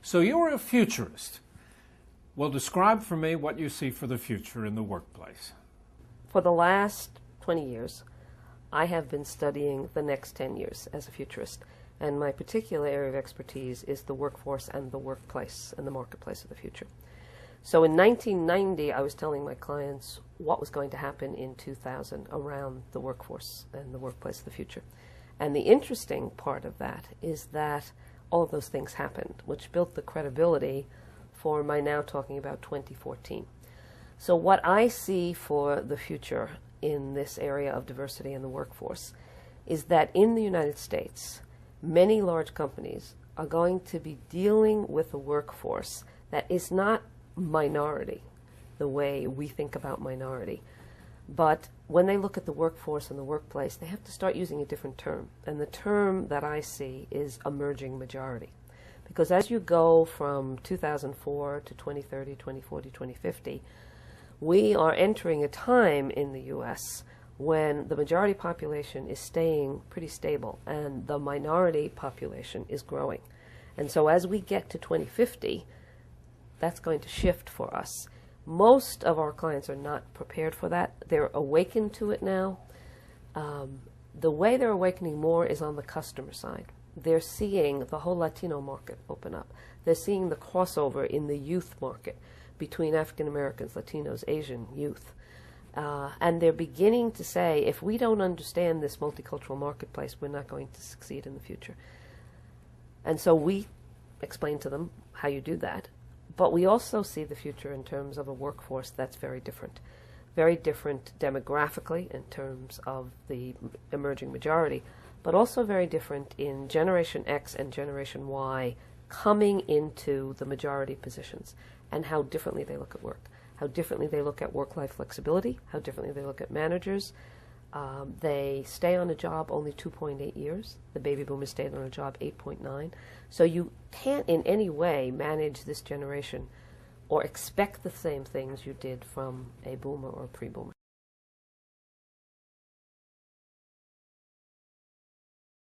So you're a futurist. Well, describe for me what you see for the future in the workplace. For the last 20 years, I have been studying the next 10 years as a futurist. And my particular area of expertise is the workforce and the workplace and the marketplace of the future. So in 1990, I was telling my clients what was going to happen in 2000 around the workforce and the workplace of the future. And the interesting part of that is that all of those things happened, which built the credibility for my now talking about 2014. So what I see for the future in this area of diversity in the workforce is that in the United States, many large companies are going to be dealing with a workforce that is not minority, the way we think about minority. But when they look at the workforce and the workplace, they have to start using a different term. And the term that I see is emerging majority. Because as you go from 2004 to 2030, 2040, 2050, we are entering a time in the U.S. when the majority population is staying pretty stable and the minority population is growing. And so as we get to 2050, that's going to shift for us. Most of our clients are not prepared for that. They're awakened to it now. The way they're awakening more is on the customer side. They're seeing the whole Latino market open up. They're seeing the crossover in the youth market between African Americans, Latinos, Asian youth. And they're beginning to say, if we don't understand this multicultural marketplace, we're not going to succeed in the future. And so we explain to them how you do that. But we also see the future in terms of a workforce that's very different demographically in terms of the emerging majority, but also very different in Generation X and Generation Y coming into the majority positions and how differently they look at work, how differently they look at work-life flexibility, how differently they look at managers. They stay on a job only 2.8 years. The baby boomers stayed on a job 8.9. So you can't in any way manage this generation or expect the same things you did from a boomer or a pre-boomer.